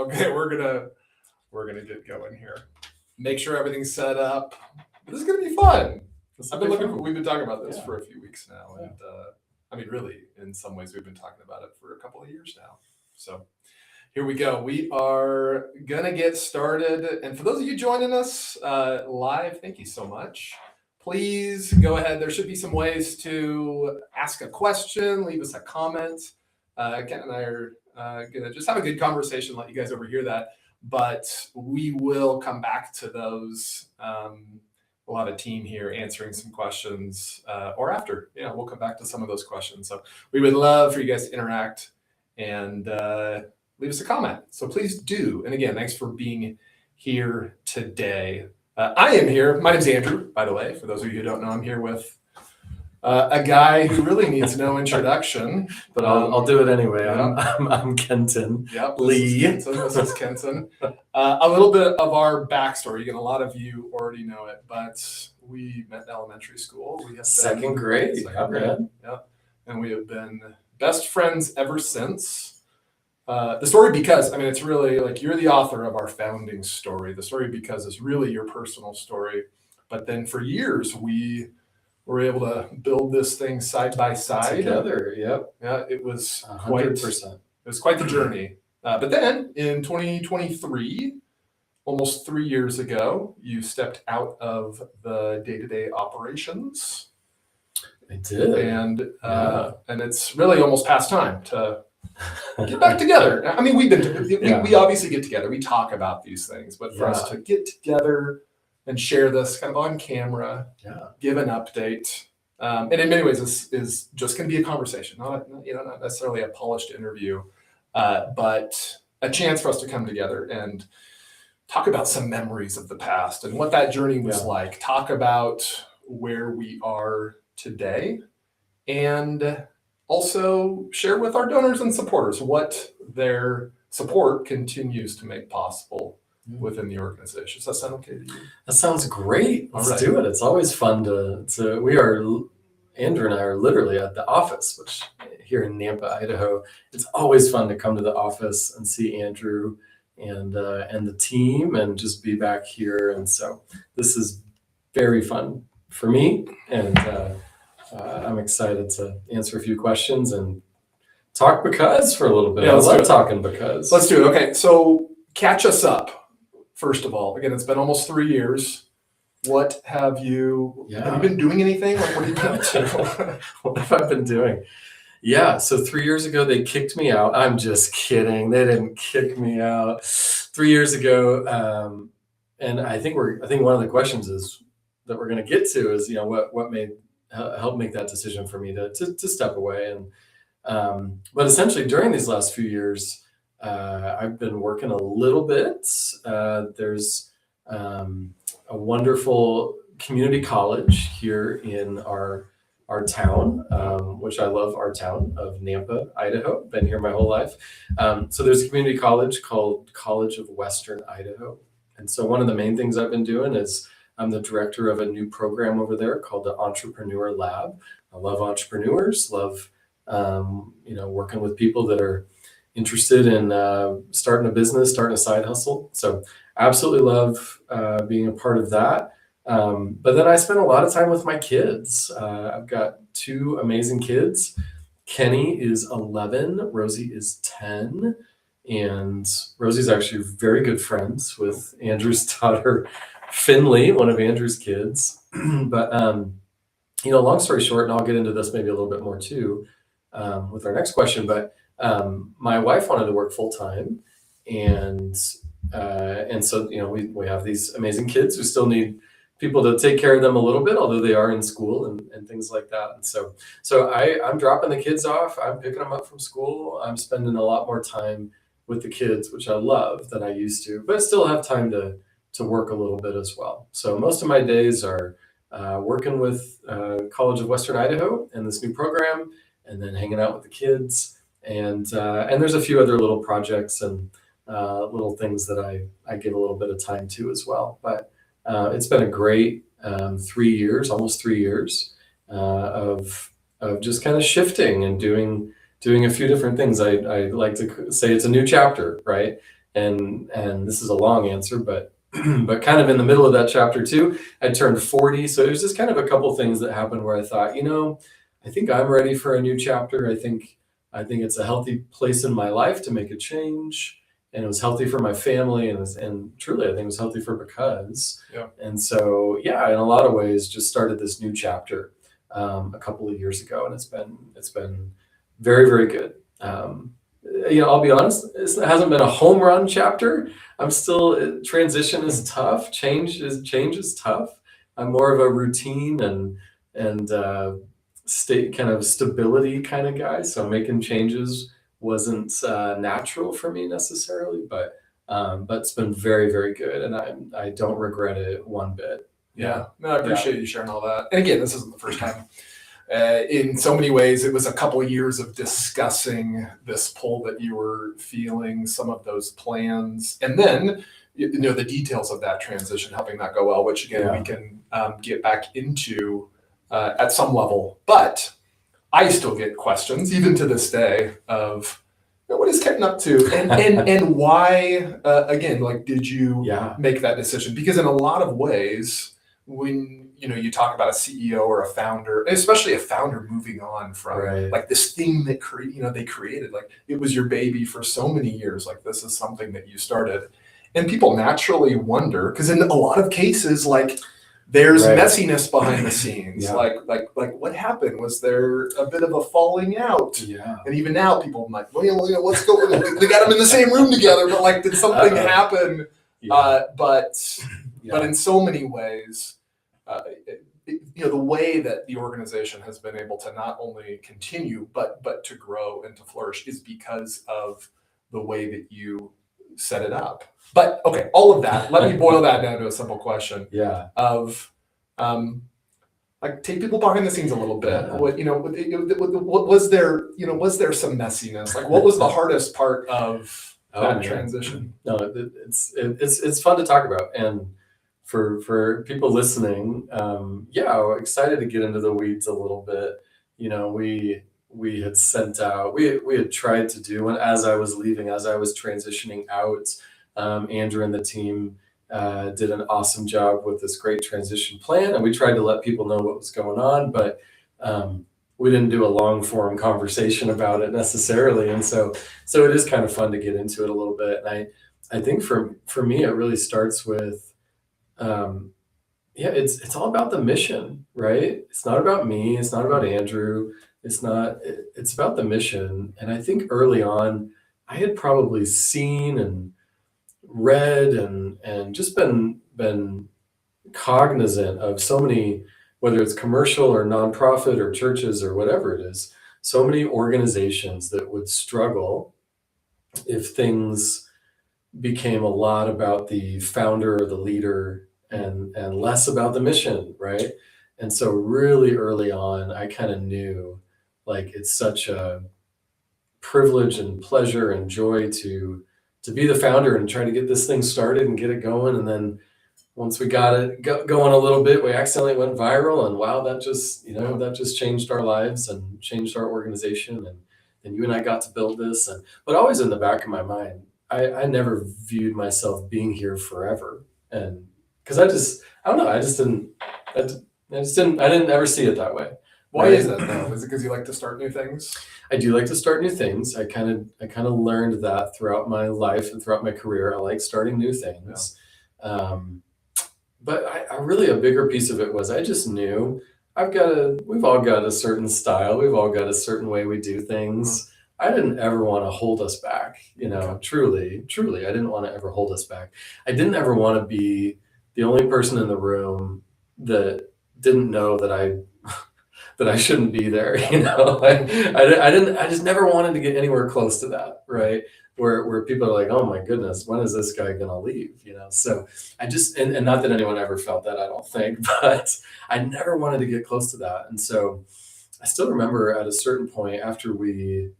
Okay, we're gonna get going here. Make sure everything's set up. This is gonna be fun. We've been talking about this for a few weeks now, and I mean, really, in some ways, we've been talking about it for a couple of years now. So here we go. We are gonna get started, and for those of you joining us live, thank you so much. Please go ahead. There should be some ways to ask a question, leave us a comment. Ken and I are gonna just have a good conversation, let you guys overhear that. But we will come back to those. We'll have a team here answering some questions, or after. Yeah, we'll come back to some of those questions. So we would love for you guys to interact and leave us a comment. So please do. And again, thanks for being here today. I am here. My name's Andrew, by the way. For those of you who don't know, I'm here with a guy who really needs no introduction, but I'll do it anyway. Yeah. I'm Kenton Lee. This is Kenton. A little bit of our backstory. Again, a lot of you already know it, but we met in elementary school. We have second grade. Yeah, and we have been best friends ever since. The story because, I mean, it's really like you're the author of our founding story. The story because is really your personal story. But then for years, we were able to build this thing side by side together. Yep. Yeah, it was 100%. It was quite the journey. But then in 2023, almost 3 years ago, you stepped out of the day-to-day operations. I did, and it's really almost past time to get back together. I mean, we obviously get together. We talk about these things, but for us to get together and share this kind of on camera, give an update. And in many ways, this is just going to be a conversation, not necessarily a polished interview, but a chance for us to come together and talk about some memories of the past and what that journey was like. Talk about where we are today, and also share with our donors and supporters what their support continues to make possible within the organization. Does that sound okay to you? That sounds great. Let's do it. It's always fun Andrew and I are literally at the office, which here in Nampa, Idaho, it's always fun to come to the office and see Andrew and the team and just be back here. And so this is very fun for me, and I'm excited to answer a few questions and talk because for a little bit. I love talking because. Let's do it. Okay, so catch us up. First of all, again, it's been almost 3 years. What have you been doing anything? Like, what have you been up to? What have I been doing? Yeah, so 3 years ago, they kicked me out. I'm just kidding. They didn't kick me out. 3 years ago, and I think one of the questions is that we're going to get to is, what made help make that decision for me to step away. And but essentially during these last few years, I've been working a little bit. There's a wonderful community college here in our town, which I love, our town of Nampa, Idaho. Been here my whole life. So there's a community college called College of Western Idaho. And so one of the main things I've been doing is I'm the director of a new program over there called the Entrepreneur Lab. I love entrepreneurs, love working with people that are interested in starting a business, starting a side hustle. So absolutely love being a part of that. But then I spend a lot of time with my kids. I've got 2 amazing kids. Kenny is 11, Rosie is 10. And Rosie's actually very good friends with Andrew's daughter, Finley, one of Andrew's kids. But, long story short, and I'll get into this maybe a little bit more too with our next question, but my wife wanted to work full time. And so, we have these amazing kids who still need people to take care of them a little bit, although they are in school and things like that. And so I'm dropping the kids off. I'm picking them up from school. I'm spending a lot more time with the kids, which I love than I used to, but I still have time to work a little bit as well. So most of my days are working with College of Western Idaho and this new program, and then hanging out with the kids. And there's a few other little projects and little things that I give a little bit of time to as well. But it's been a great 3 years, almost 3 years of just kind of shifting and doing a few different things. I like to say it's a new chapter, right? and this is a long answer, but but kind of in the middle of that chapter too, I turned 40. So it was just kind of a couple things that happened where I thought, I think I'm ready for a new chapter. I think it's a healthy place in my life to make a change. And it was healthy for my family, and truly, I think it was healthy for because. Yeah. And so, yeah, in a lot of ways, just started this new chapter a couple of years ago, and it's been very, very good. I'll be honest, it hasn't been a home run chapter. Transition is tough. Change is tough. I'm more of a routine and state kind of stability kind of guy. So making changes wasn't natural for me necessarily, but it's been very, very good, and I don't regret it one bit. Yeah, no, I appreciate you sharing all that. And again, this isn't the first time. In so many ways, it was a couple of years of discussing this pull that you were feeling, some of those plans, and then the details of that transition, helping that go well, which again we can get back into at some level. But I still get questions, even to this day, of what is Kenton up to, and why? Again, like, did you make that decision? Because in a lot of ways, when you talk about a CEO or a founder, especially a founder moving on from like this thing that they created, like it was your baby for so many years. Like this is something that you started, and people naturally wonder, because in a lot of cases, like there's messiness behind the scenes. Like what happened? Was there a bit of a falling out? Yeah. And even now, people are like, well, what's going on? We got them in the same room together, but like, did something happen? Yeah. But in so many ways, the way that the organization has been able to not only continue but to grow and to flourish is because of the way that you set it up. But okay, all of that. Let me boil that down to a simple question. Yeah. Of like take people behind the scenes a little bit. What was there? Was there some messiness? Like what was the hardest part of that transition? No, it's fun to talk about, and for people listening, excited to get into the weeds a little bit. We had sent out, we had tried to do, and as I was leaving, as I was transitioning out, Andrew and the team did an awesome job with this great transition plan, and we tried to let people know what was going on, but we didn't do a long form conversation about it necessarily, and so it is kind of fun to get into it a little bit. And I think for me, it really starts with it's all about the mission, right? It's not about me. It's not about Andrew. It's about the mission. And I think early on, I had probably seen and read and just been cognizant of so many, whether it's commercial or nonprofit or churches or whatever it is, so many organizations that would struggle if things became a lot about the founder or the leader and less about the mission, right? And so really early on, I kind of knew, like, it's such a privilege and pleasure and joy to be the founder and try to get this thing started and get it going. And then once we got it going a little bit, we accidentally went viral, and wow, that just changed our lives and changed our organization. And you and I got to build this, but always in the back of my mind, I never viewed myself being here forever. And because I don't know, I didn't ever see it that way. Why is that though? Is it because you like to start new things? I do like to start new things. I kind of learned that throughout my life and throughout my career. I like starting new things. Yeah. But I really, a bigger piece of it was I just knew we've all got a certain style. We've all got a certain way we do things. Mm-hmm. I didn't ever want to hold us back, truly, I didn't want to ever hold us back. I didn't ever want to be the only person in the room that didn't know that I shouldn't be there. I just never wanted to get anywhere close to that. Right. Where people are like, oh my goodness, when is this guy going to leave? So I just, and not that anyone ever felt that, I don't think, but I never wanted to get close to that. And so I still remember at a certain point after we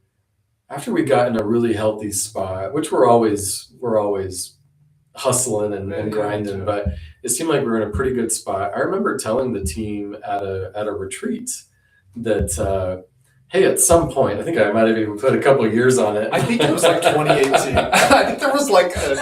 got in a really healthy spot, which we're always hustling and grinding, but it seemed like we were in a pretty good spot. I remember telling the team at a retreat that, hey, at some point, I think I might have even put a couple of years on it. I think it was like 2018. I think there was like a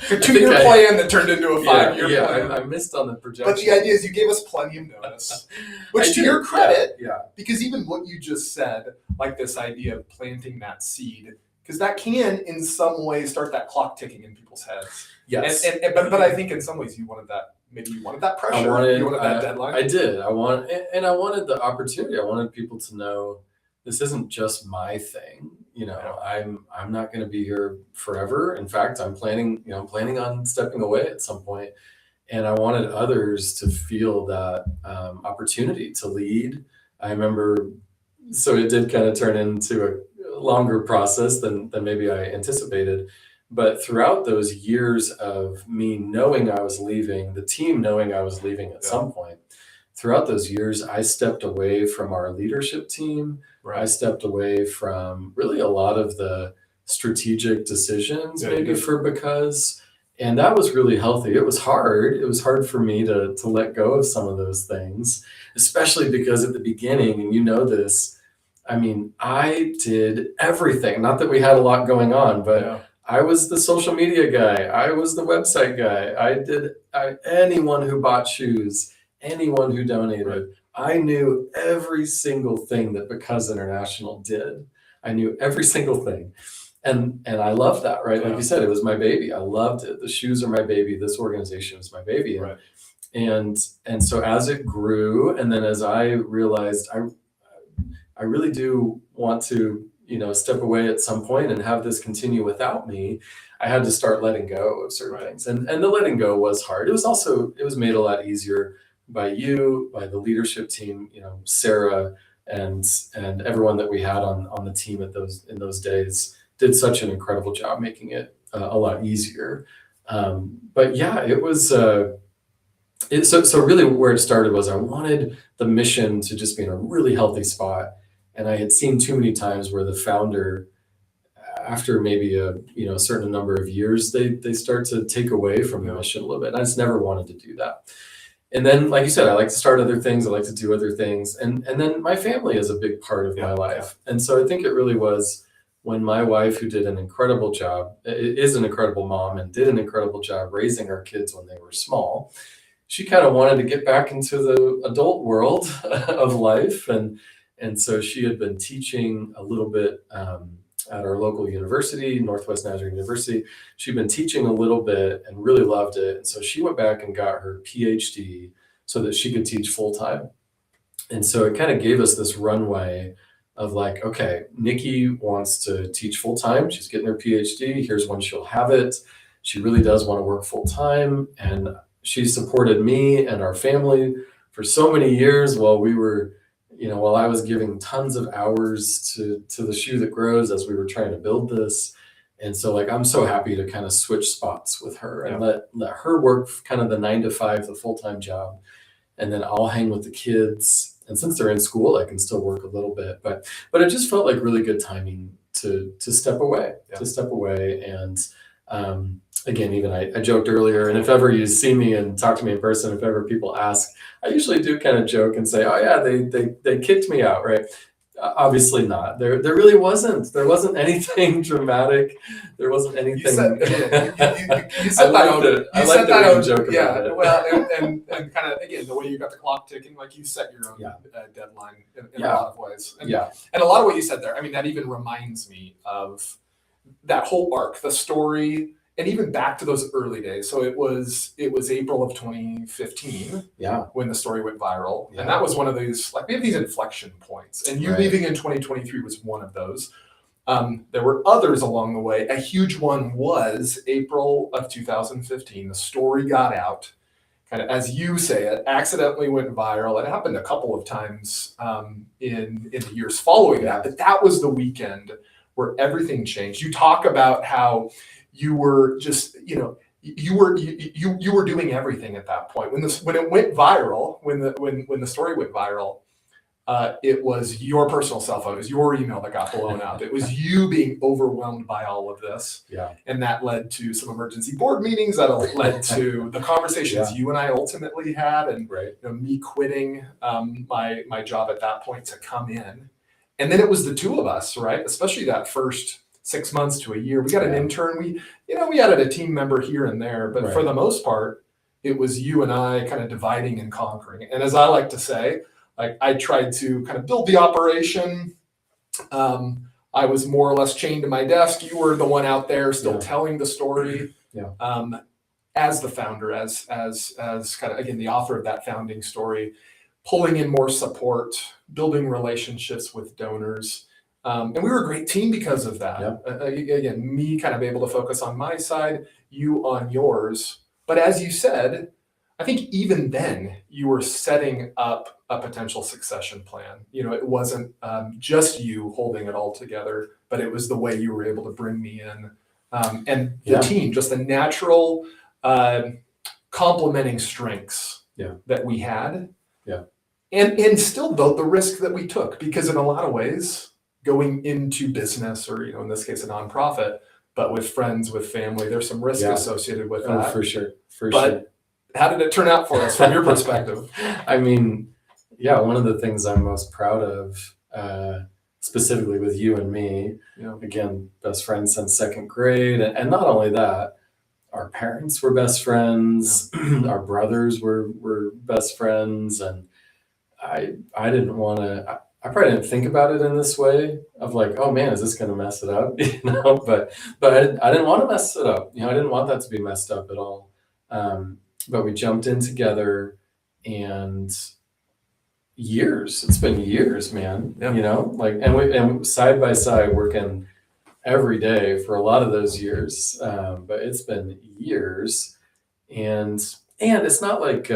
2-year plan that turned into a 5-year plan. I missed on the projection. But the idea is you gave us plenty of notice, which to your credit, because even what you just said, like this idea of planting that seed, because that can in some way start that clock ticking in people's heads. Yes. But I think in some ways you wanted that. Maybe you wanted that pressure. You wanted that deadline. I did. I wanted the opportunity. I wanted people to know this isn't just my thing. I'm not going to be here forever. In fact, I'm planning on stepping away at some point. And I wanted others to feel that opportunity to lead. I remember, so it did kind of turn into a longer process than maybe I anticipated. But throughout those years of me knowing I was leaving, the team knowing I was leaving at some point, throughout those years, I stepped away from our leadership team. I stepped away from really a lot of the strategic decisions, and that was really healthy. It was hard. It was hard for me to let go of some of those things, especially because at the beginning, and you know this, I mean, I did everything. Not that we had a lot going on, but I was the social media guy. I was the website guy. Anyone who bought shoes, anyone who donated, I knew every single thing that Because International did. I knew every single thing. And I loved that, right? Like you said, it was my baby. I loved it. The shoes are my baby. This organization is my baby. And so as it grew, and then as I realized I really do want to, step away at some point and have this continue without me, I had to start letting go of certain things. And the letting go was hard. It was made a lot easier by you, by the leadership team, Sarah and everyone that we had on the team in those days did such an incredible job making it a lot easier. But yeah, it was, so really where it started was I wanted the mission to just be in a really healthy spot. And I had seen too many times where the founder, after maybe a certain number of years, they start to take away from the mission a little bit. And I just never wanted to do that. And then, like you said, I like to start other things. I like to do other things. And then my family is a big part of my life. And so I think it really was when my wife, who did an incredible job, is an incredible mom and did an incredible job raising our kids when they were small, she kind of wanted to get back into the adult world of life. And so she had been teaching a little bit at our local university, Northwest Nazarene University. She'd been teaching a little bit and really loved it. And so she went back and got her PhD so that she could teach full time. And so it kind of gave us this runway of like, okay, Nikki wants to teach full time. She's getting her PhD. Here's when she'll have it. She really does want to work full time. And she supported me and our family for so many years while we were, while I was giving tons of hours to the Shoe That Grows as we were trying to build this. And so like, I'm so happy to kind of switch spots with her and let her work kind of the 9 to 5, the full-time job. And then I'll hang with the kids. And since they're in school, I can still work a little bit, but it just felt like really good timing to step away, And, again, even I joked earlier, and if ever you see me and talk to me in person, if ever people ask, I usually do kind of joke and say, oh yeah, they kicked me out, right? Obviously not. There really wasn't. There wasn't anything dramatic. There wasn't anything. You said that. I liked that own joke about it. Well, and kind of again the way you got the clock ticking, like you set your own deadline in a lot of ways. And a lot of what you said there. I mean, that even reminds me of that whole arc, the story. And even back to those early days. So it was April of 2015 when the story went viral. And that was one of these, like we have these inflection points. And you leaving in 2023 was one of those. There were others along the way. A huge one was April of 2015. The story got out, kind of as you say it, accidentally went viral. It happened a couple of times in the years following that. But that was the weekend where everything changed. You talk about how you were just, you were doing everything at that point. When it went viral, when the story went viral, it was your personal cell phone, it was your email that got blown up. It was you being overwhelmed by all of this. And that led to some emergency board meetings that led to the conversations you and I ultimately had, and me quitting my job at that point to come in And then it was the two of us, right? Especially that first 6 months to a year. We got an intern. We added a team member here and there, but for the most part, it was you and I kind of dividing and conquering. And as I like to say, like I tried to kind of build the operation. I was more or less chained to my desk. You were the one out there still telling the story. As the founder, as kind of, again, the author of that founding story, pulling in more support, building relationships with donors. And we were a great team because of that. Again, me kind of able to focus on my side, you on yours. But as you said, I think even then you were setting up a potential succession plan. It wasn't just you holding it all together, but it was the way you were able to bring me in. And the team, just the natural complementing strengths that we had. And still the risk that we took, because in a lot of ways, going into business, or in this case a nonprofit, but with friends, with family, there's some risk associated with that. For sure. How did it turn out for us from your perspective? I mean, one of the things I'm most proud of, specifically with you and me, again, best friends since second grade, and not only that, our parents were best friends, our brothers were best friends, and I didn't want to. I probably didn't think about it in this way of like, oh man, is this going to mess it up? But I didn't want to mess it up. I didn't want that to be messed up at all. But we jumped in together, and it's been years, man. And side by side working every day for a lot of those years. But it's been years, and it's not like.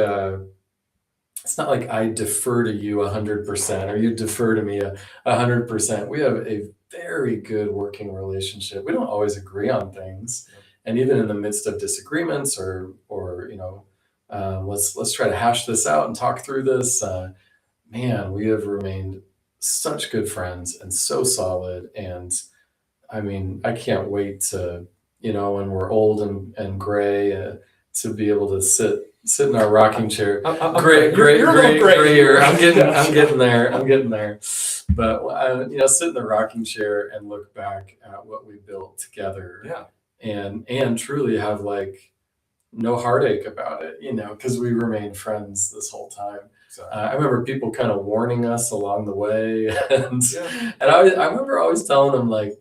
It's not like I defer to you 100% or you defer to me 100%. We have a very good working relationship. We don't always agree on things, and even in the midst of disagreements, or let's try to hash this out and talk through this. Man, we have remained such good friends and so solid. And I mean, I can't wait to when we're old and gray to be able to sit in our rocking chair. Great. I'm getting there. But sit in the rocking chair and look back at what we built together. And truly have like no heartache about it, because we remained friends this whole time. I remember people kind of warning us along the way, and I remember always telling them like,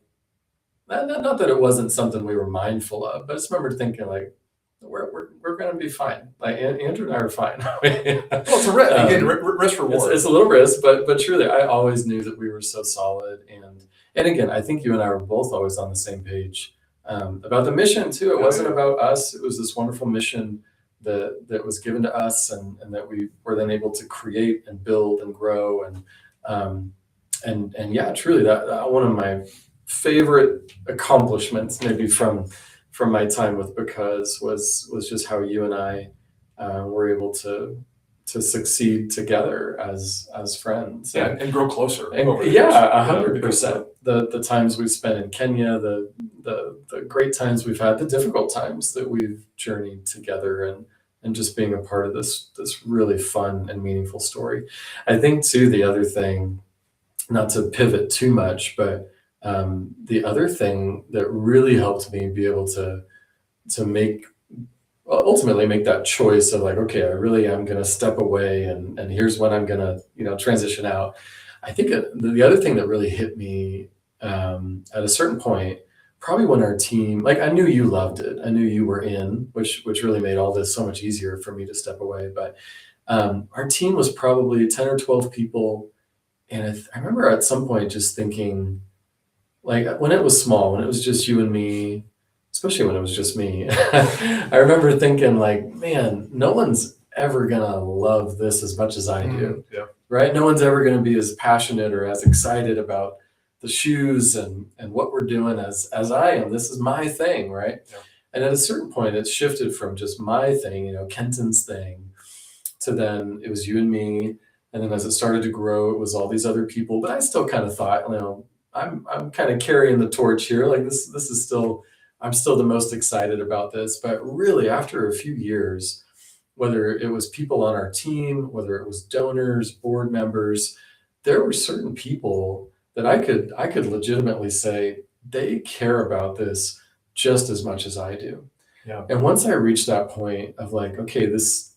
not that it wasn't something we were mindful of, but I just remember thinking like, we're going to be fine. Like Andrew and I are fine. Well, it's a risk. Again, risk reward. It's a little risk, but truly, I always knew that we were so solid. And again, I think you and I were both always on the same page about the mission too. It wasn't about us. It was this wonderful mission that was given to us, and that we were then able to create and build and grow. And truly, that one of my favorite accomplishments, maybe from my time with Because, was just how you and I were able to succeed together as friends. And grow closer. 100%. The times we've spent in Kenya, the great times we've had, the difficult times that we've journeyed together, and just being a part of this really fun and meaningful story. I think too, the other thing, not to pivot too much, but the other thing that really helped me be able to ultimately make that choice of like, okay, I really am going to step away, and here's when I'm going to transition out. I think the other thing that really hit me at a certain point, probably when our team, like I knew you loved it, I knew you were in, which really made all this so much easier for me to step away. But our team was probably 10 or 12 people, and I remember at some point just thinking, like when it was small, when it was just you and me, especially when it was just me, I remember thinking like, man, no one's ever gonna love this as much as I do, right? No one's ever gonna be as passionate or as excited about the shoes and what we're doing as I am. This is my thing, right? And at a certain point, it shifted from just my thing, Kenton's thing, to then it was you and me. And then as it started to grow, it was all these other people. But I still kind of thought, I'm kind of carrying the torch here. Like this is still, I'm still the most excited about this. But really, after a few years, whether it was people on our team, whether it was donors, board members, there were certain people that I could legitimately say they care about this just as much as I do. Yeah. And once I reached that point of like, okay, this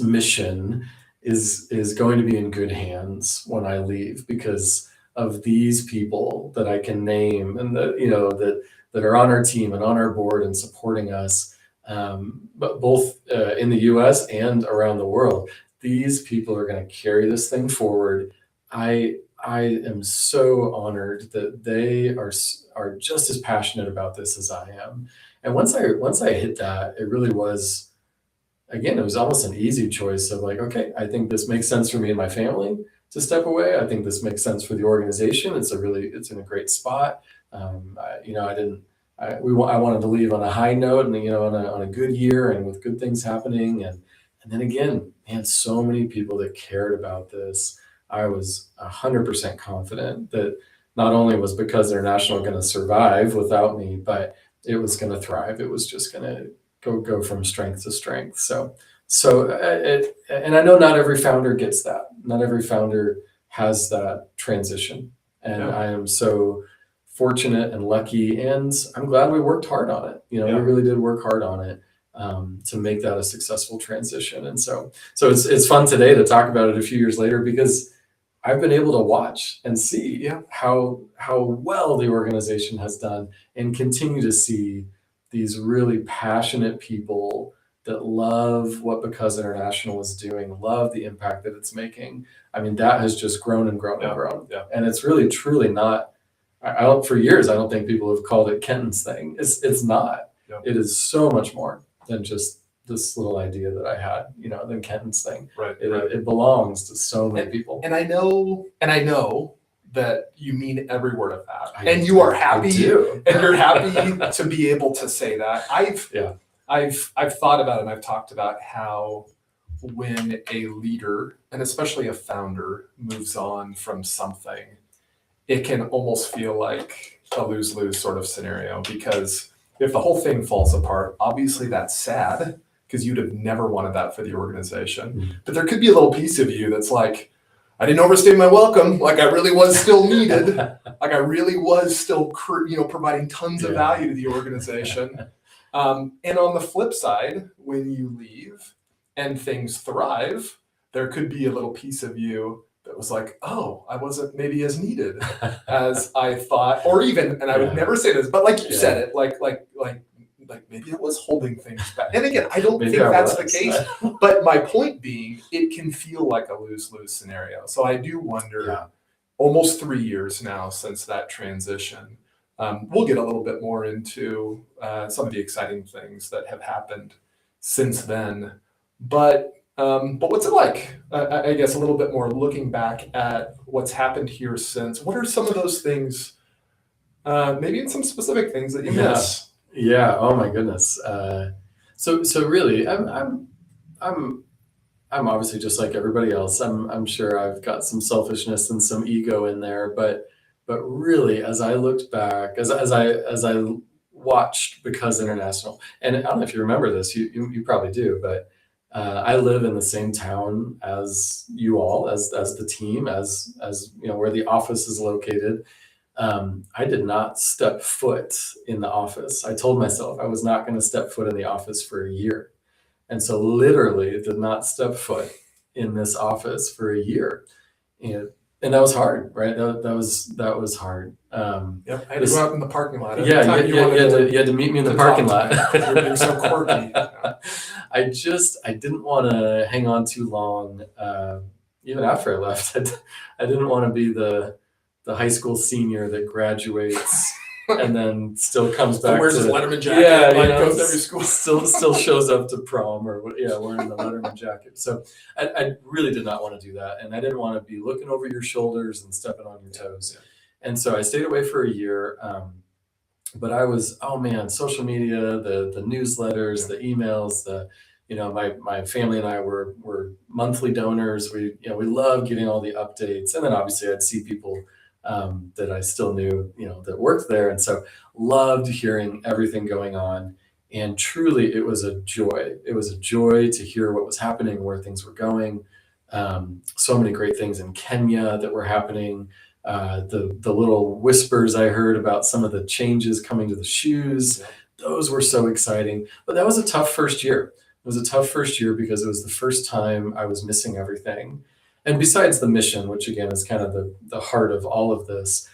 mission is going to be in good hands when I leave because of these people that I can name and that are on our team and on our board and supporting us, but both in the U.S. and around the world. These people are going to carry this thing forward. I am so honored that they are just as passionate about this as I am. And once I hit that, it really was, again, it was almost an easy choice of like, okay, I think this makes sense for me and my family to step away. I think this makes sense for the organization. It's in a great spot. I wanted to leave on a high note and, on a good year and with good things happening. And then again, man, so many people that cared about this. I was 100% confident that not only was Because International going to survive without me, but it was going to thrive. It was just going to go from strength to strength. And I know not every founder gets that. Not every founder has that transition. And Yeah. I am so fortunate and lucky, and I'm glad we worked hard on it. We Yeah. really did work hard on it to make that a successful transition. And so it's fun today to talk about it a few years later because I've been able to watch and see Yeah. how well the organization has done and continue to see these really passionate people that love what Because International is doing, love the impact that it's making. I mean, that has just grown and grown and grown. Yeah. And it's really truly not, I don't, for years, I don't think people have called it Kenton's thing. It's not. Yeah. It is so much more than just this little idea that I had, than Kenton's thing. Right. It belongs to so many people. And I know that you mean every word of that. I and you are happy. I do. And you're happy to be able to say that. I've thought about it and I've talked about how when a leader and especially a founder moves on from something, it can almost feel like a lose-lose sort of scenario, because if the whole thing falls apart, obviously that's sad because you'd have never wanted that for the organization. Mm-hmm. But there could be a little piece of you that's like, I didn't overstay my welcome. Like I really was still needed. Like I really was still, providing tons of value to the organization. And on the flip side, when you leave and things thrive, there could be a little piece of you that was like, oh, I wasn't maybe as needed as I thought, or even, and I would never say this, but like you said it, like maybe I was holding things back. And again, I don't think that's the case, but my point being, it can feel like a lose-lose scenario. So I do wonder, almost 3 years now since that transition, we'll get a little bit more into some of the exciting things that have happened since then. But what's it like? I guess a little bit more looking back at what's happened here since. What are some of those things? Maybe in some specific things that you miss. Yeah. Oh my goodness. So really, I'm obviously just like everybody else. I'm sure I've got some selfishness and some ego in there, but really, as I looked back, as I watched Because International, and I don't know if you remember this, you probably do, but I live in the same town as you all, as the team, as where the office is located. I did not step foot in the office. I told myself I was not going to step foot in the office for a year, and so literally did not step foot in this office for a year, and that was hard, right? That was hard. Yep, I had to go out in the parking lot. You had to meet me in the parking lot. You're so quirky. I didn't want to hang on too long. Even after I left, I didn't want to be the high school senior that graduates and then still comes back. Wears his Letterman jacket. Goes to every school. Still shows up to prom wearing the Letterman jacket. So I really did not want to do that, and I didn't want to be looking over your shoulders and stepping on your toes. And so I stayed away for a year. But I was, social media, the newsletters, the emails, my family and I were monthly donors. We love getting all the updates, and then obviously I'd see people that I still knew, that worked there, and so loved hearing everything going on. And truly, it was a joy. It was a joy to hear what was happening, where things were going. So many great things in Kenya that were happening. the little whispers I heard about some of the changes coming to the shoes. Yeah. Those were so exciting. But that was a tough first year. It was a tough first year because it was the first time I was missing everything. And besides the mission, which again is kind of the heart of all of this,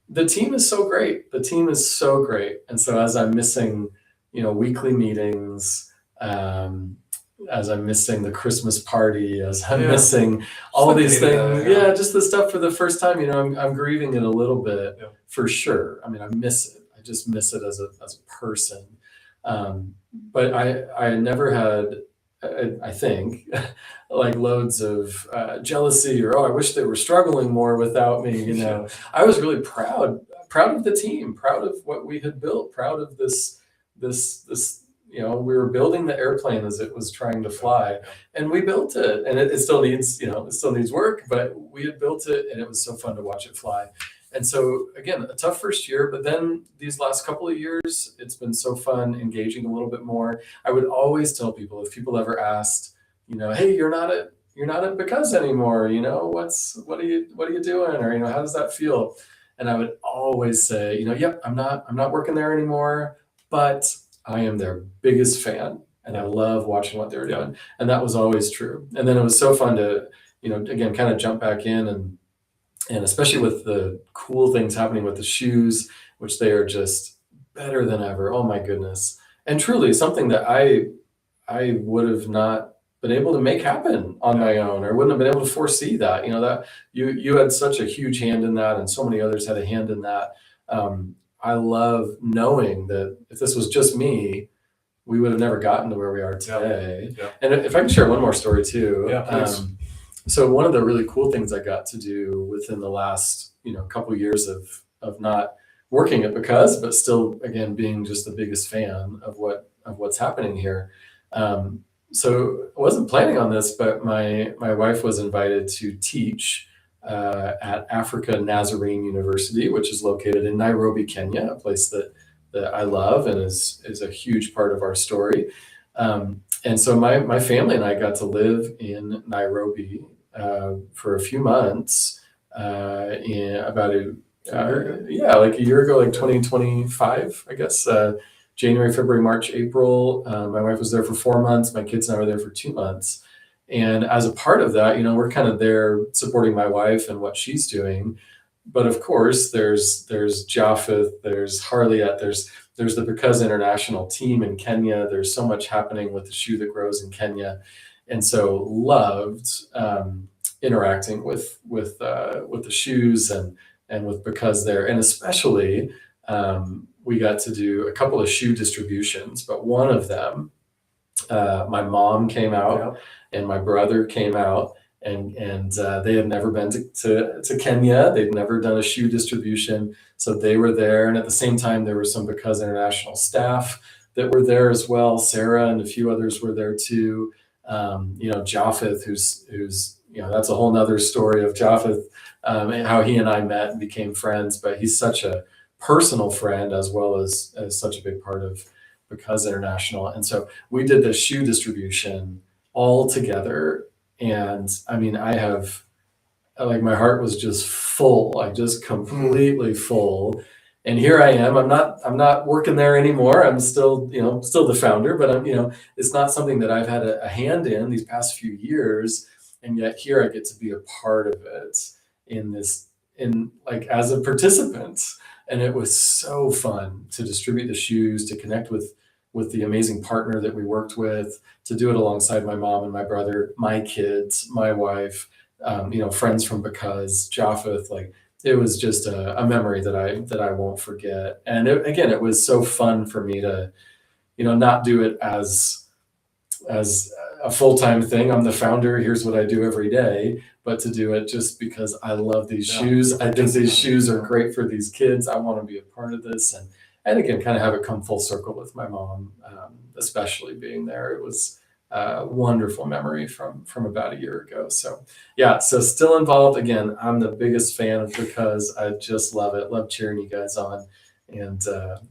the team is so great. The team is so great. And so as I'm missing, weekly meetings, as I'm missing the Christmas party, as I'm Yeah. missing all Just these like the things, day-to-day, yeah, just the stuff for the first time, I'm grieving it a little bit Yeah. for sure. I mean, I miss it. I just miss it as a person. But I never had, I think, like loads of jealousy or, oh, I wish they were struggling more without me. Yeah. I was really proud of the team, proud of what we had built, proud of this. We were building the airplane as it was trying to fly, and we built it, and it still needs, it still needs work, but we had built it, and it was so fun to watch it fly. And so again, a tough first year, but then these last couple of years, it's been so fun engaging a little bit more. I would always tell people, if people ever asked, hey, you're not at Because anymore, what are you doing? Or, how does that feel? And I would always say, yep, I'm not working there anymore, but I am their biggest fan and I love watching what they're doing. And that was always true. And then it was so fun to, again, kind of jump back in and especially with the cool things happening with the shoes, which they are just better than ever. Oh my goodness. And truly something that I would have not been able to make happen on my own, or wouldn't have been able to foresee that, that you had such a huge hand in that, and so many others had a hand in that. I love knowing that if this was just me, we would have never gotten to where we are today. Yeah. And if I can share one more story too. Yeah, please. So one of the really cool things I got to do within the last, couple of years of not working at Because, but still, again, being just the biggest fan of what's happening here. So I wasn't planning on this, but my wife was invited to teach at Africa Nazarene University, which is located in Nairobi, Kenya, a place that I love and is a huge part of our story. And so my family and I got to live in Nairobi for a few months in about like a year ago, like 2025, I guess. January, February, March, April. My wife was there for 4 months. My kids and I were there for 2 months. And as a part of that, we're kind of there supporting my wife and what she's doing. But of course, there's Japheth, there's Harliet, there's the Because International team in Kenya. There's so much happening with the shoe that grows in Kenya. And so loved interacting with the shoes and with Because there. And especially we got to do a couple of shoe distributions, but one of them, my mom came out and my brother came out, and they had never been to Kenya. They'd never done a shoe distribution. So they were there. And at the same time, there were some Because International staff that were there as well. Sarah and a few others were there too. Japheth, who's that's a whole nother story of Japheth, and how he and I met and became friends, but he's such a personal friend as well as such a big part of Because International. And so we did the shoe distribution all together. And I mean, my heart was just full, like just completely full. And here I am. I'm not working there anymore. I'm still the founder, but it's not something that I've had a hand in these past few years. And yet here I get to be a part of it as a participant. And it was so fun to distribute the shoes, to connect with the amazing partner that we worked with, to do it alongside my mom and my brother, my kids, my wife, friends from Because, Japheth. Like, it was just a memory that I won't forget. And it was so fun for me to, not do it as a full-time thing. I'm the founder. Here's what I do every day. But to do it just because I love these shoes. I think these shoes are great for these kids. I want to be a part of this. And again, kind of have it come full circle with my mom, especially being there. It was a wonderful memory from about a year ago. So yeah, so still involved. Again, I'm the biggest fan of Because. I just love it. Love cheering you guys on. And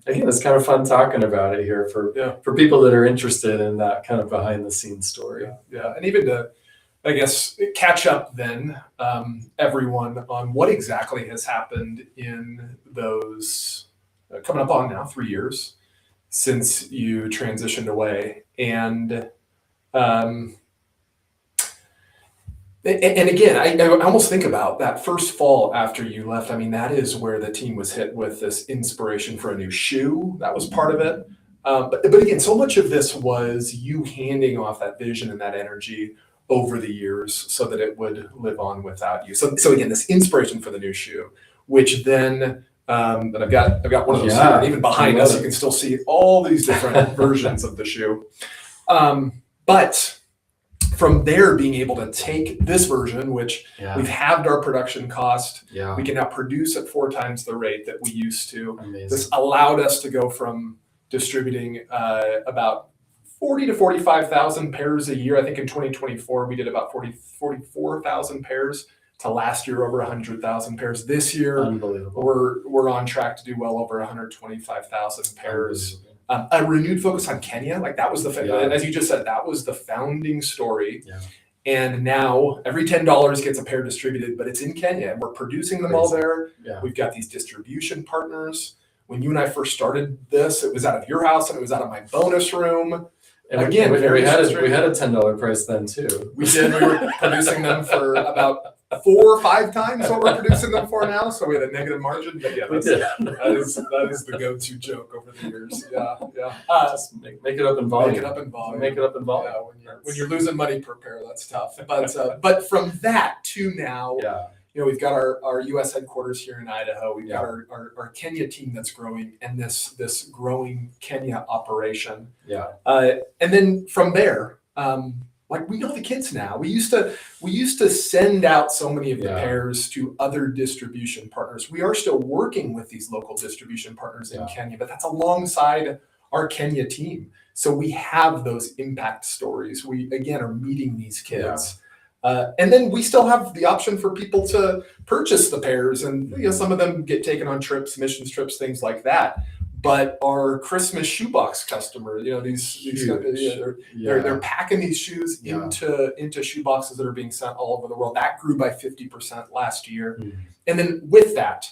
again, it's kind of fun talking about it here for people that are interested in that kind of behind the scenes story. Yeah. And even to I guess, catch up then, everyone, on what exactly has happened in those coming up on now 3 years since you transitioned away. Um, and again, I almost think about that first fall after you left. I mean, that is where the team was hit with this inspiration for a new shoe. That was part of it. But again, so much of this was you handing off that vision and that energy over the years so that it would live on without you. So again, this inspiration for the new shoe, which then, and I've got one of those here, and even behind us, you can still see all these different versions of the shoe. But from there, being able to take this version, which we've halved our production cost, we can now produce at 4 times the rate that we used to. Amazing. This allowed us to go from distributing about 40 to 45,000 pairs a year. I think in 2024, we did about 44,000 pairs to last year over 100,000 pairs. This year, unbelievable. We're on track to do well over 125,000 pairs. A renewed focus on Kenya, like that was as you just said, that was the founding story. Yeah. And now every $10 gets a pair distributed, but it's in Kenya and we're producing them all there. Yeah. We've got these distribution partners. When you and I first started this, it was out of your house and it was out of my bonus room. And again, we had a $10 price then too. We did. We were producing them for about 4 or 5 times what we're producing them for now. So we had a negative margin. But yeah, that is the go-to joke over the years. Yeah. Just make it up in volume. Make it up in volume. Make it up in volume. Yeah, when you're losing money per pair, that's tough. But from that to now, we've got our U.S. headquarters here in Idaho. We've got our Kenya team that's growing, and this growing Kenya operation. Yeah. And then from there, like we know the kids now. We used to send out so many of the pairs to other distribution partners. We are still working with these local distribution partners in Kenya, but that's alongside our Kenya team. So we have those impact stories. We again are meeting these kids. And then we still have the option for people to purchase the pairs, and some of them get taken on trips, missions trips, things like that. But our Christmas shoebox customer, these they're packing these shoes into shoe boxes that are being sent all over the world. That grew by 50% last year. And then with that,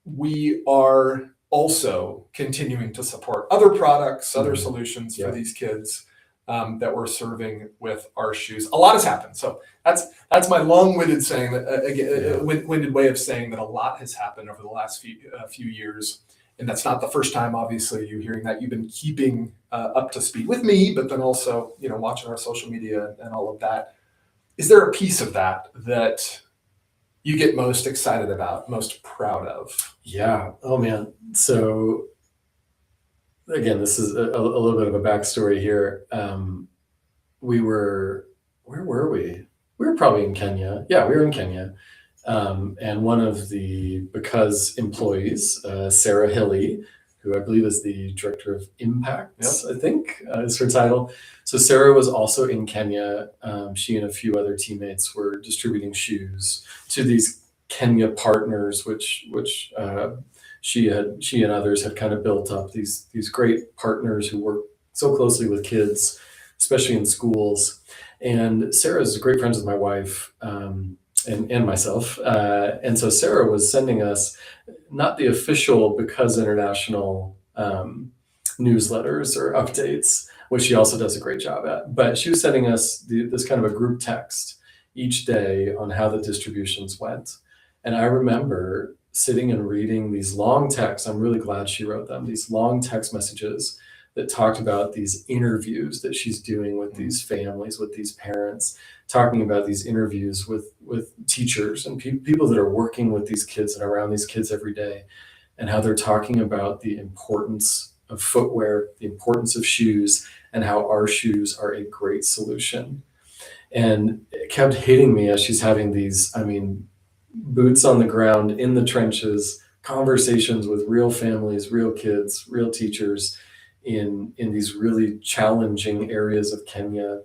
we are also continuing to support other products, other solutions for these kids that we're serving with our shoes. A lot has happened. So that's my long-winded saying winded way of saying that a lot has happened over the last few years. And that's not the first time, obviously, you're hearing that. You've been keeping up to speed with me, but then also, watching our social media and all of that. Is there a piece of that you get most excited about, most proud of? Yeah. Oh, man. So, again, this is a little bit of a backstory here. Where were we? We were probably in Kenya. Yeah, we were in Kenya. And one of the Because employees, Sarah Hilly, who I believe is the director of Impact, I think is her title. So Sarah was also in Kenya. She and a few other teammates were distributing shoes to these Kenya partners, which she and others had kind of built up these great partners who work so closely with kids, especially in schools. And Sarah's great friends with my wife. And myself. And so Sarah was sending us not the official Because International newsletters or updates, which she also does a great job at, but she was sending us this kind of a group text each day on how the distributions went. And I remember sitting and reading these long texts. I'm really glad she wrote them, these long text messages that talked about these interviews that she's doing with these families, with these parents, talking about these interviews with teachers and people that are working with these kids and around these kids every day, and how they're talking about the importance of footwear, the importance of shoes, and how our shoes are a great solution. And it kept hitting me as she's having these, boots on the ground in the trenches, conversations with real families, real kids, real teachers, in these really challenging areas of Kenya.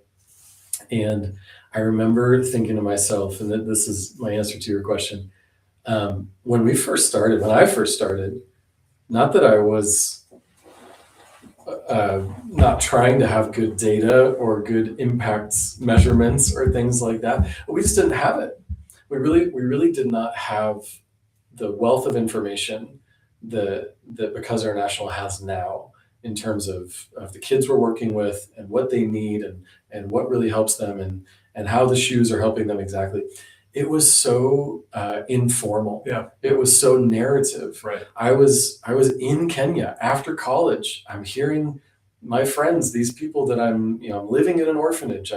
And I remember thinking to myself, and this is my answer to your question, when I first started, not that I was not trying to have good data or good impacts measurements or things like that. But we just didn't have it. We really did not have the wealth of information that Because International has now in terms of the kids we're working with and what they need and what really helps them and how the shoes are helping them exactly. It was so informal. Yeah. It was so narrative. Right. I was in Kenya after college. I'm hearing my friends, these people that I'm living in an orphanage.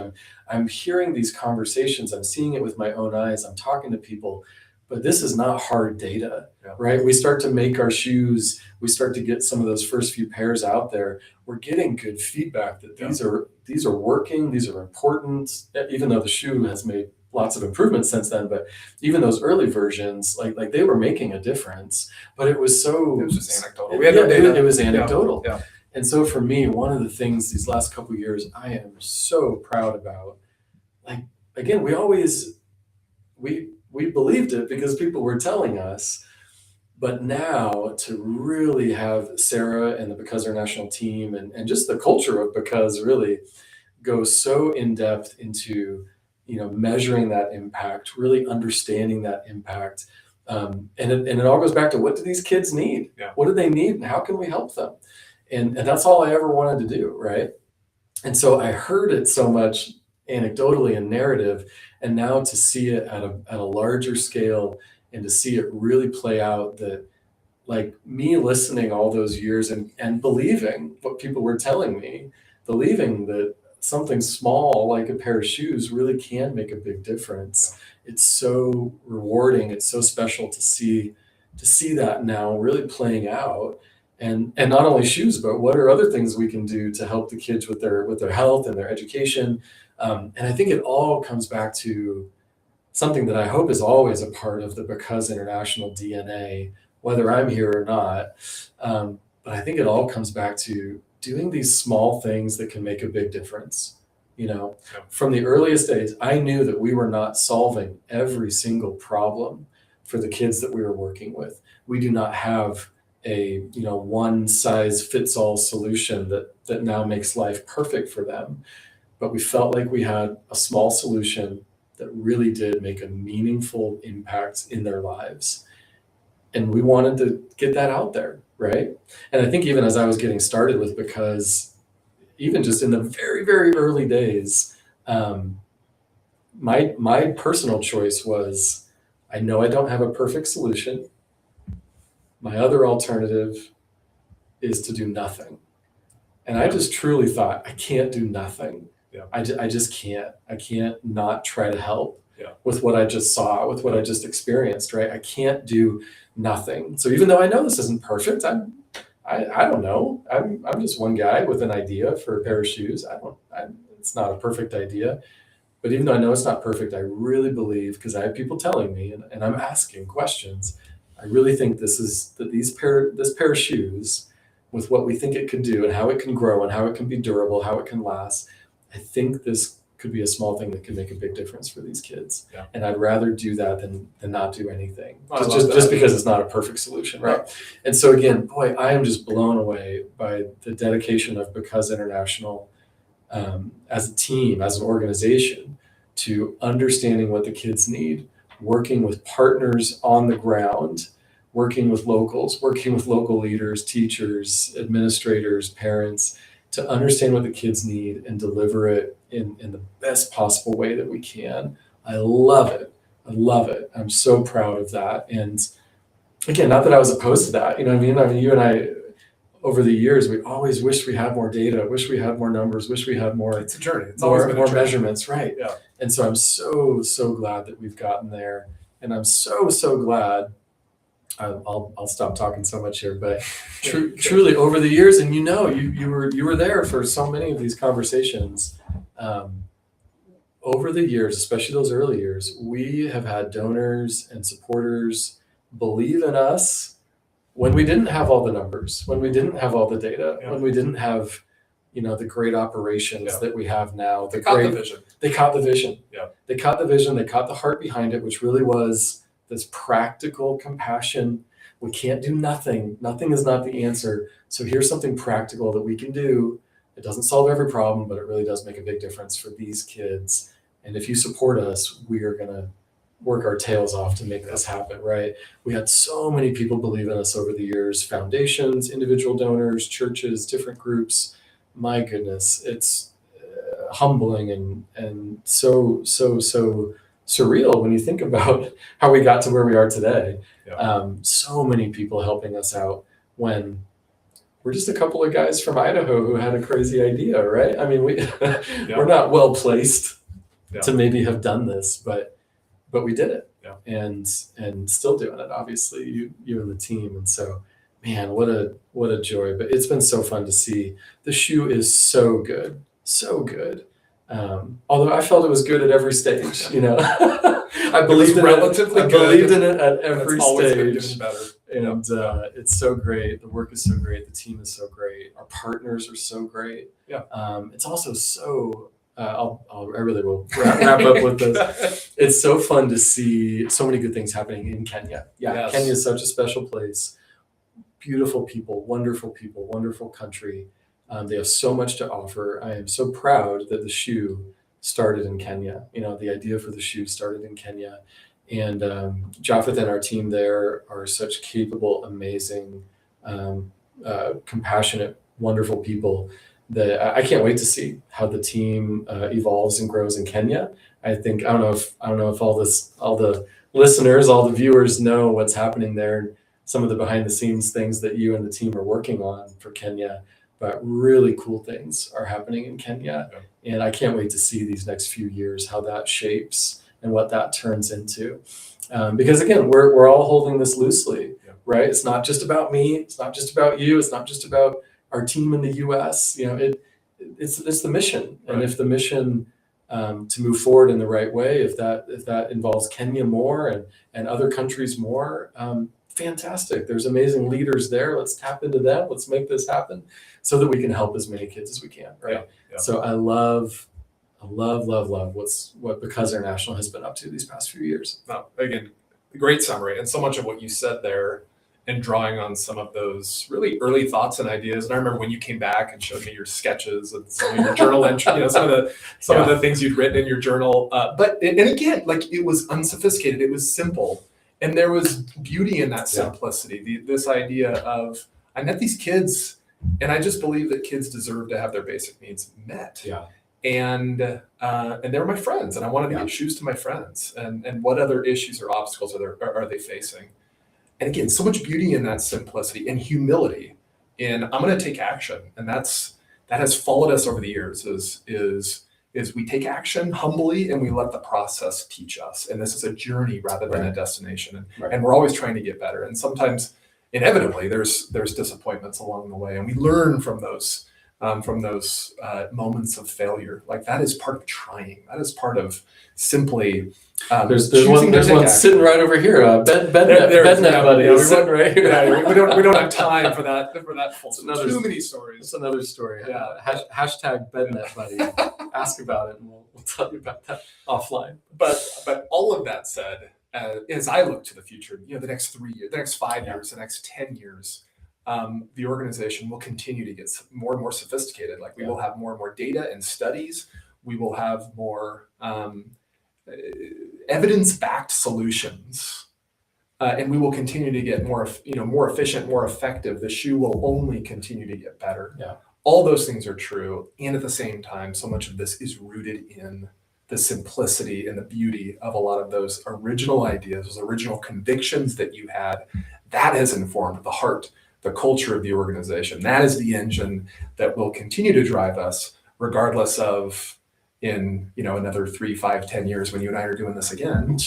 I'm hearing these conversations. I'm seeing it with my own eyes. I'm talking to people, but this is not hard data, right? We start to make our shoes. We start to get some of those first few pairs out there. We're getting good feedback that these are working. These are important, even though the shoe has made lots of improvements since then, but even those early versions, like they were making a difference, but it was just anecdotal. We had no data. It was anecdotal. Yeah. And so for me, one of the things these last couple of years I am so proud about, like, again, we believed it because people were telling us, but now to really have Sarah and the Because International team and just the culture of Because really go so in depth into measuring that impact, really understanding that impact. And it all goes back to, what do these kids need? Yeah. What do they need and how can we help them? And that's all I ever wanted to do, right? And so I heard it so much anecdotally and narrative, and now to see it at a larger scale and to see it really play out, that like me listening all those years and believing what people were telling me, believing that something small like a pair of shoes really can make a big difference. It's so rewarding. It's so special to see that now really playing out. And not only shoes, but what are other things we can do to help the kids with their health and their education. And I think it all comes back to something that I hope is always a part of the Because International DNA, whether I'm here or not. But I think it all comes back to doing these small things that can make a big difference. From the earliest days, I knew that we were not solving every single problem for the kids that we were working with. We do not have a one size fits all solution that now makes life perfect for them. But we felt like we had a small solution that really did make a meaningful impact in their lives. And we wanted to get that out there, right? And I think even as I was getting started with Because, even just in the very, very early days, my personal choice was, I know I don't have a perfect solution. My other alternative is to do nothing. And I just truly thought, I can't do nothing. Yeah. I just can't. I can't not try to help with what I just saw, with what I just experienced, right? I can't do nothing. So even though I know this isn't perfect, I don't know. I'm just one guy with an idea for a pair of shoes. It's not a perfect idea. But even though I know it's not perfect, I really believe, because I have people telling me and I'm asking questions, I really think this pair of shoes, with what we think it could do and how it can grow and how it can be durable, how it can last, I think this could be a small thing that can make a big difference for these kids. Yeah. And I'd rather do that than not do anything, just because it's not a perfect solution, right? And so again, boy, I am just blown away by the dedication of Because International as a team, as an organization, to understanding what the kids need, working with partners on the ground, working with locals, working with local leaders, teachers, administrators, parents, to understand what the kids need and deliver it in the best possible way that we can. I love it. I love it. I'm so proud of that. And again, not that I was opposed to that. You know what I mean? I mean, you and I, over the years, we always wish we had more data, wish we had more numbers, wish we had more. It's a journey. It's more always been a journey. Measurements, right? Yeah. And so I'm so glad that we've gotten there, and I'm so glad. I'll stop talking so much here, but truly over the years, and you were there for so many of these conversations. Over the years, especially those early years, we have had donors and supporters believe in us when we didn't have all the numbers, when we didn't have all the data, when we didn't have the great operations that we have now. They caught the vision. They caught the vision. Yeah. They caught the vision. They caught the heart behind it, which really was this practical compassion, we can't do nothing. Nothing is not the answer. So here's something practical that we can do. It doesn't solve every problem, but it really does make a big difference for these kids. And if you support us, we are going to work our tails off to make this happen, right? We had so many people believe in us over the years, foundations, individual donors, churches, different groups. My goodness, it's humbling and so surreal when you think about how we got to where we are today. So many people helping us out when we're just a couple of guys from Idaho who had a crazy idea, right? I mean, we're not well placed to maybe have done this, but we did it, and still doing it. Obviously, you and the team, and so, man, what a joy! But it's been so fun to see. The shoe is so good, so good. Although I felt it was good at every stage, I believed in relatively it. I good. believed in it at every It's always been stage. getting better. And it's so great. The work is so great. The team is so great. Our partners are so great. It's also so. I really will wrap up with this. It's so fun to see so many good things happening in Kenya. Yes. Kenya is such a special place. Beautiful people, wonderful country. They have so much to offer. I am so proud that the shoe started in Kenya. The idea for the shoe started in Kenya. And Japheth and our team there are such capable, amazing, compassionate, wonderful people that I can't wait to see how the team evolves and grows in Kenya. I don't know if all the listeners, all the viewers know what's happening there, some of the behind the scenes things that you and the team are working on for Kenya, but really cool things are happening in Kenya. And I can't wait to see these next few years, how that shapes and what that turns into. Because again, we're all holding this loosely, right? It's not just about me. It's not just about you. It's not just about our team in the U.S. It's the mission, and if the mission to move forward in the right way, if that involves Kenya more and other countries more, fantastic. There's amazing leaders there. Let's tap into them. Let's make this happen, so that we can help as many kids as we can, right? So I love what Because International has been up to these past few years. Again, great summary, and so much of what you said there, and drawing on some of those really early thoughts and ideas. And I remember when you came back and showed me your sketches and some of your journal entry, some of the things you'd written in your journal. But again, like, it was unsophisticated, it was simple, and there was beauty in that simplicity. This idea of, I met these kids, and I just believe that kids deserve to have their basic needs met. And they're my friends, and I wanted to give shoes to my friends. And what other issues or obstacles are they facing? And again, so much beauty in that simplicity and humility. And I'm going to take action, and that has followed us over the years. Is we take action humbly, and we let the process teach us. And this is a journey rather than a destination. And we're always trying to get better. And sometimes, inevitably, there's disappointments along the way, and we learn from those moments of failure. Like, that is part of trying. That is part of simply. There's one sitting right over here. Bednet buddy. We don't have time for that full. Too many stories. It's another story. Hashtag Bednet buddy. Ask about it, and we'll tell you about that offline. But all of that said, as I look to the future, the next 3 years, the next 5 years, the next 10 years. The organization will continue to get more and more sophisticated. Like, we will have more and more data and studies. We will have more evidence-backed solutions, and we will continue to get more efficient, more effective. The shoe will only continue to get better. All those things are true, and at the same time, so much of this is rooted in the simplicity and the beauty of a lot of those original ideas, those original convictions that you had. That has informed the heart, the culture of the organization. That is the engine that will continue to drive us, regardless of in another 3, 5, 10 years when you and I are doing this again.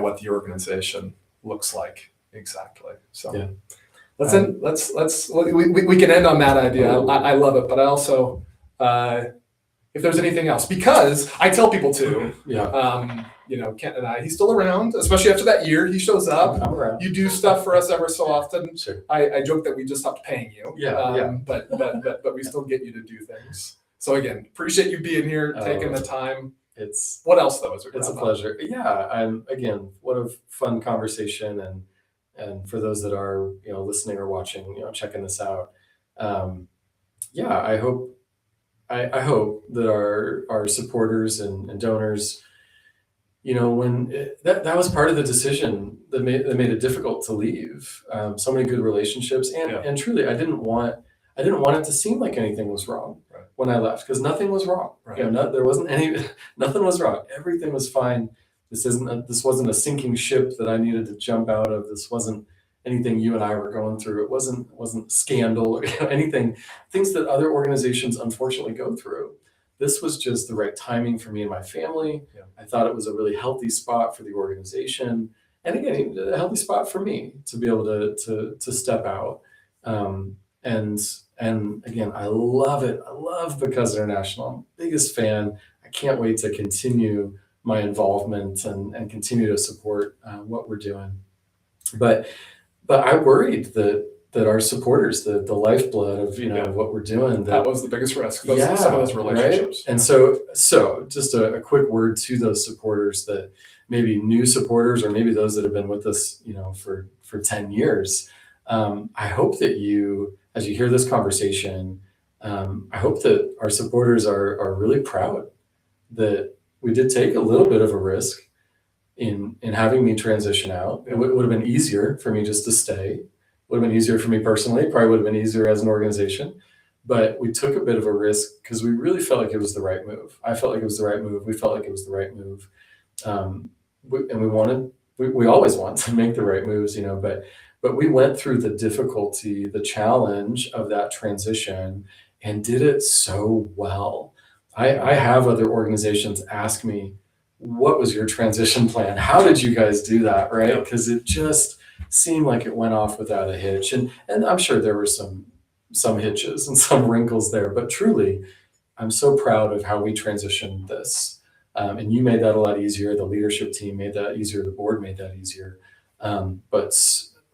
What the organization looks like exactly. So we can end on that idea. I love it, but I also if there's anything else, because I tell people to. Kenton and I, he's still around, especially after that year. He shows up. You do stuff for us ever so often. I joke that we just stopped paying you. But we still get you to do things. So again, appreciate you being here, taking the time. What else though? It's a pleasure. Again, what a fun conversation, and for those that are, listening or watching, checking this out, yeah, I hope that our supporters and donors, when that was part of the decision that made it difficult to leave. So many good relationships, and truly, I didn't want it to seem like anything was wrong when I left, because nothing was wrong. Right. There wasn't nothing was wrong. Everything was fine. This wasn't a sinking ship that I needed to jump out of. This wasn't anything you and I were going through. It wasn't scandal or anything, things that other organizations unfortunately go through. This was just the right timing for me and my family. Yeah. I thought it was a really healthy spot for the organization, and again, a healthy spot for me to be able to step out. And again, I love it. I love Because International. I'm the biggest fan. I can't wait to continue my involvement and continue to support what we're doing. But I worried that our supporters, the lifeblood of of what we're doing, that was the biggest risk. Some of those relationships. Right? And so just a quick word to those supporters, that maybe new supporters, or maybe those that have been with us, for 10 years. I hope that you, as you hear this conversation, I hope that our supporters are really proud that we did take a little bit of a risk in having me transition out. It would have been easier for me just to stay. Would have been easier for me personally. Probably would have been easier as an organization. But we took a bit of a risk because we really felt like it was the right move. I felt like it was the right move. We felt like it was the right move. And we always want to make the right moves, but we went through the difficulty, the challenge of that transition, and did it so well. I have other organizations ask me, what was your transition plan? How did you guys do that? Right? Because it just seemed like it went off without a hitch. And I'm sure there were some hitches and some wrinkles there, but truly, I'm so proud of how we transitioned this. And you made that a lot easier. The leadership team made that easier. The board made that easier. But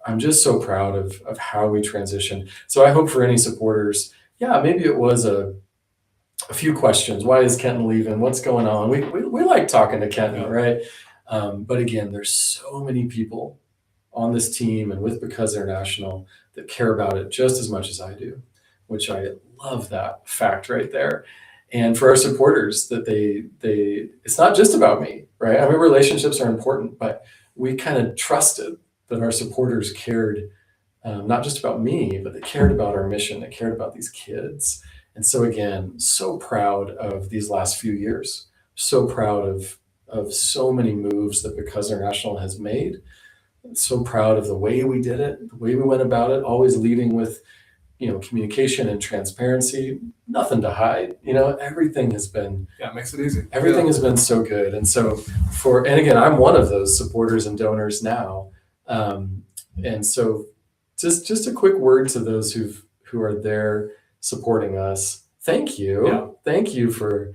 I'm just so proud of how we transitioned. So I hope for any supporters, maybe it was a few questions. Why is Kenton leaving? What's going on? We like talking to Kenton, right? But again, there's so many people on this team and with Because International that care about it just as much as I do, which I love that fact right there. And for our supporters, that they it's not just about me, right? I mean, relationships are important, but we kind of trusted that our supporters cared, not just about me, but they cared about our mission. They cared about these kids. And so again, so proud of these last few years. So proud of so many moves that Because International has made. So proud of the way we did it, the way we went about it, always leading with communication and transparency, nothing to hide. Everything has been, it makes it easy. Everything has been so good. And so and again, I'm one of those supporters and donors now. And so just a quick word to those who are there supporting us. Thank you. Yeah. Thank you for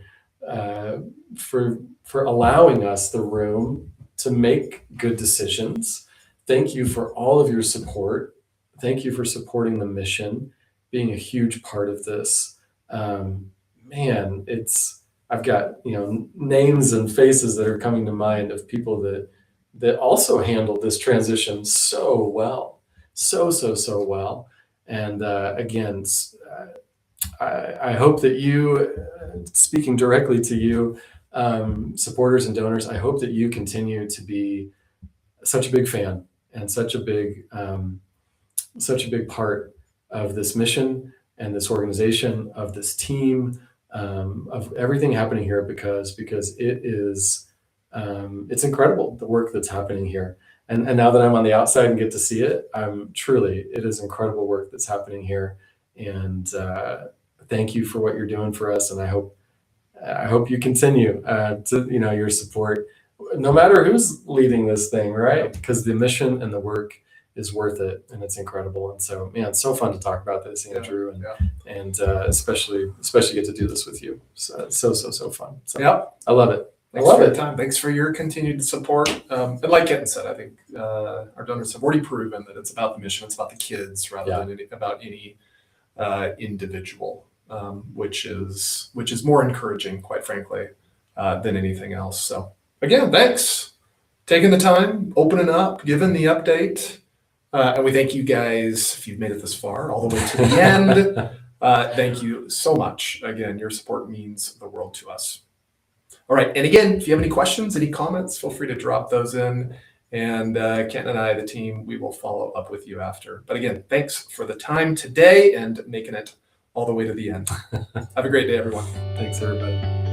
allowing us the room to make good decisions. Thank you for all of your support. Thank you for supporting the mission, being a huge part of this. I've got names and faces that are coming to mind of people that also handled this transition so well, so well. And again, I hope that you, speaking directly to you, supporters and donors, I hope that you continue to be such a big fan and such a big part of this mission and this organization, of this team, of everything happening here, because it is, it's incredible, the work that's happening here. And now that I'm on the outside and get to see it, it is incredible work that's happening here. And thank you for what you're doing for us. And I hope you continue to your support, no matter who's leading this thing, right? Because the mission and the work is worth it, and it's incredible. And so, man, it's so fun to talk about this, Andrew, and especially get to do this with you. So fun. So, I love it. Thanks for your time. Thanks for your continued support. And like Kenton said, I think our donors have already proven that it's about the mission, it's about the kids rather than about any individual, which is more encouraging, quite frankly, than anything else. So again, thanks. Taking the time, opening up, giving the update. And we thank you guys if you've made it this far, all the way to the end. Thank you so much. Again, your support means the world to us. All right. And again, if you have any questions, any comments, feel free to drop those in. And Kenton and I, the team, we will follow up with you after. But again, thanks for the time today and making it all the way to the end. Have a great day, everyone. Thanks, everybody.